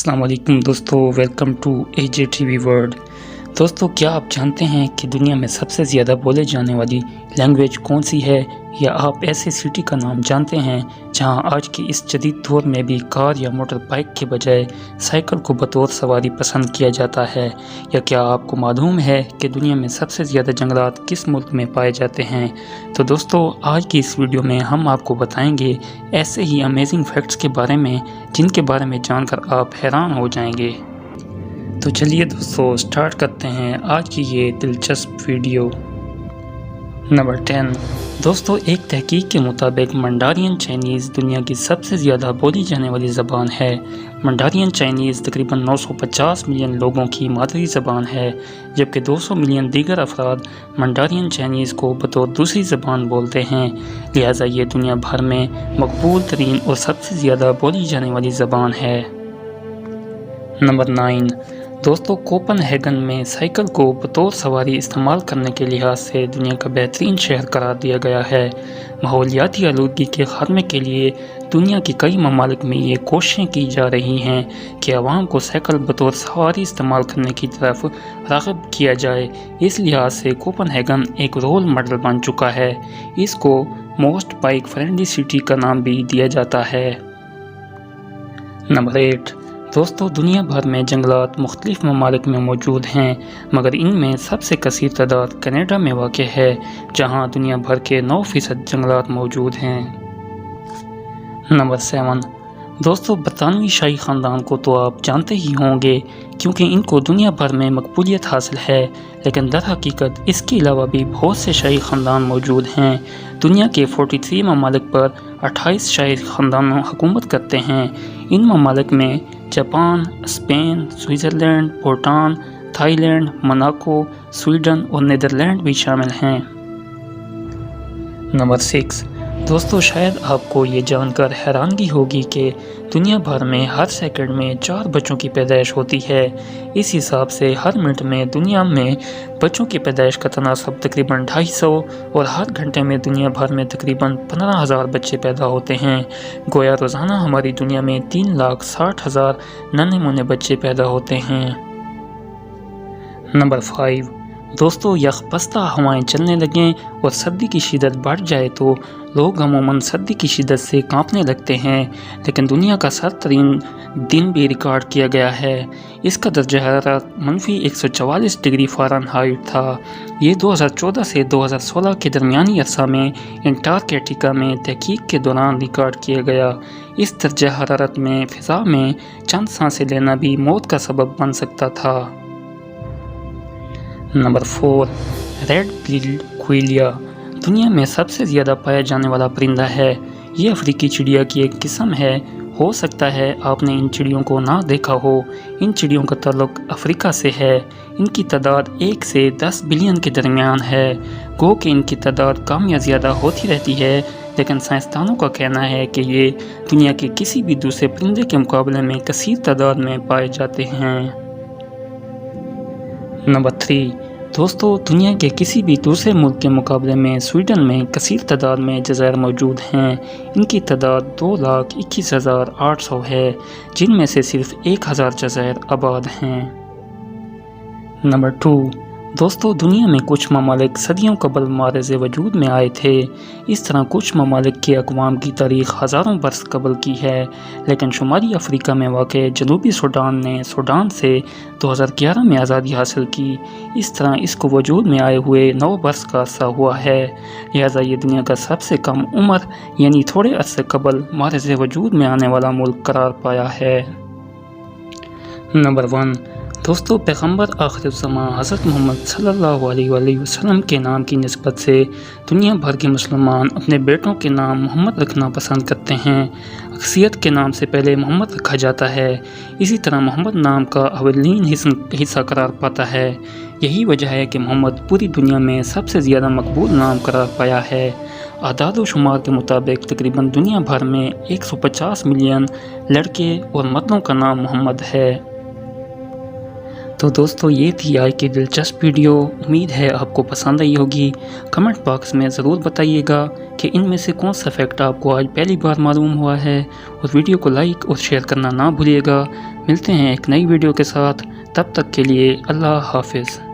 अस्सलाम वालेकुम दोस्तों, वेलकम टू AJTV वर्ल्ड। दोस्तों, क्या आप जानते हैं कि दुनिया में सबसे ज़्यादा बोले जाने वाली लैंग्वेज कौन सी है, या आप ऐसे सिटी का नाम जानते हैं जहां आज के इस जदीद दौर में भी कार या मोटर बाइक के बजाय साइकिल को बतौर सवारी पसंद किया जाता है? या क्या आपको मालूम है कि दुनिया में सबसे ज़्यादा जंगलात किस मुल्क में पाए जाते हैं? तो दोस्तों, आज की इस वीडियो में हम आपको बताएंगे ऐसे ही अमेजिंग फैक्ट्स के बारे में जिनके बारे में जानकर आप हैरान हो जाएंगे। तो चलिए दोस्तों, स्टार्ट करते हैं आज की ये दिलचस्प वीडियो। नंबर 10। दोस्तों, एक तहकीक के मुताबिक मंडारियन चाइनीज़ दुनिया की सबसे ज़्यादा बोली जाने वाली ज़बान है। मंडारियन चाइनीज़ तकरीबन 950 मिलियन लोगों की मादरी ज़बान है, जबकि 200 मिलियन दीगर अफराद मंडारियन चाइनीज़ को बतौर दूसरी ज़बान बोलते हैं। लिहाजा ये दुनिया भर में मकबूल तरीन और सबसे ज़्यादा बोली जाने वाली ज़बान है। नंबर 9। दोस्तों, कोपनहेगन में साइकिल को बतौर सवारी इस्तेमाल करने के लिहाज से दुनिया का बेहतरीन शहर करार दिया गया है। माहौलियाती आलूदगी के खात्मे के लिए दुनिया के कई ममालिक में ये कोशिशें की जा रही हैं कि अवाम को साइकिल बतौर सवारी इस्तेमाल करने की तरफ राग़िब किया जाए। इस लिहाज से कोपनहेगन एक रोल मॉडल बन चुका है। इसको मोस्ट बाइक फ्रेंडली सिटी का नाम भी दिया जाता है। नंबर 8। दोस्तों, दुनिया भर में जंगलात मुख्तलिफ ममालिक में मौजूद हैं, मगर इनमें सबसे कसीर तादाद कनाडा में वाक़ है, जहां दुनिया भर के 9% जंगलात मौजूद हैं। नंबर 7। दोस्तों, बरतानवी शाही ख़ानदान को तो आप जानते ही होंगे, क्योंकि इनको दुनिया भर में मकबूलियत हासिल है, लेकिन दर हकीकत इसके अलावा भी बहुत से शाही ख़ानदान मौजूद हैं। दुनिया के 43 ममालिक पर 28 शाही ख़ानदान हुकूमत करते हैं। इन ममालिक में Japan, Spain, Switzerland, Bhutan, Thailand, Monaco, Sweden और नीदरलैंड भी शामिल हैं। नंबर 6। दोस्तों, शायद आपको ये जानकर हैरानगी होगी कि दुनिया भर में हर सेकंड में 4 बच्चों की पैदाइश होती है। इस हिसाब से हर मिनट में दुनिया में बच्चों की पैदाइश का तनासब तकरीबन 250 और हर घंटे में दुनिया भर में तकरीबन 15,000 बच्चे पैदा होते हैं। गोया रोज़ाना हमारी दुनिया में 3,60,000 नन्हे मुन्ने बच्चे पैदा होते हैं। नंबर 5। दोस्तों, यकबस्ता हवाएं चलने लगें और सर्दी की शिद्दत बढ़ जाए तो लोग अमूमन सर्दी की शिद्दत से कांपने लगते हैं, लेकिन दुनिया का सर्द तरीन दिन भी रिकॉर्ड किया गया है। इसका दर्जा हरारत -144 डिग्री फ़ारेनहाइट था। ये 2014 से 2016 के दरमियानी अरसा में एंटार्कटिका में तहकीक के दौरान रिकॉर्ड किया गया। इस दर्जा हरारत में फ़िज़ा में चंद सांसें लेना भी मौत का सबब बन सकता था। नंबर 4। रेड बिल्ड क्विलिया दुनिया में सबसे ज़्यादा पाया जाने वाला परिंदा है। ये अफ्रीकी चिड़िया की एक किस्म है। हो सकता है आपने इन चिड़ियों को ना देखा हो। इन चिड़ियों का ताल्लुक अफ्रीका से है। इनकी तादाद 1 से 10 बिलियन के दरमियान है। गो कि इनकी तादाद कम या ज़्यादा होती रहती है, लेकिन साइंसदानों का कहना है कि ये दुनिया के किसी भी दूसरे परिंदे के मुकाबले में कसीर तादाद में पाए जाते हैं। नंबर 3। दोस्तों, दुनिया के किसी भी दूसरे मुल्क के मुकाबले में स्वीडन में कसीर तादाद में जज़ायर मौजूद हैं। इनकी तादाद 2,21,800 है, जिनमें से सिर्फ 1,000 जज़ायर आबाद हैं। नंबर 2। दोस्तों, दुनिया में कुछ ममालिक सदियों कबल मारज़ वजूद में आए थे। इस तरह कुछ ममालिक के अक़वाम की तारीख़ हज़ारों बरस कबल की है, लेकिन शुमाली अफ्रीका में वाक़ जनूबी सूडान ने सूडान से 2011 में आज़ादी हासिल की। इस तरह इसको वजूद में आए हुए 9 बरस का अरसा हुआ है। लिहाजा ये दुनिया का सबसे कम उम्र यानी थोड़े अरसे कबल मारज़ वजूद में आने वाला मुल्क करार पाया है। नंबर 1। दोस्तों, पैगम्बर आखिरुज़्ज़मां हज़रत मोहम्मद सल्लल्लाहु अलैहि वसल्लम के नाम की निस्बत से दुनिया भर के मुसलमान अपने बेटों के नाम मोहम्मद रखना पसंद करते हैं। अक्सरियत के नाम से पहले मोहम्मद रखा जाता है। इसी तरह मोहम्मद नाम का अव्वलीन हिस्सा करार पाता है। यही वजह है कि मोहम्मद पूरी दुनिया में सबसे ज़्यादा मकबूल नाम करार पाया है। आदाद व शुमार के मुताबिक तकरीबन दुनिया भर में 150 मिलियन लड़के और मर्दों का नाम मोहम्मद है। तो दोस्तों, ये थी आज की दिलचस्प वीडियो। उम्मीद है आपको पसंद आई होगी। कमेंट बॉक्स में ज़रूर बताइएगा कि इनमें से कौन सा फैक्ट आपको आज पहली बार मालूम हुआ है, और वीडियो को लाइक और शेयर करना ना भूलिएगा। ملتے ہیں ایک نئی ویڈیو کے ساتھ، تب تک کے لیے اللہ حافظ۔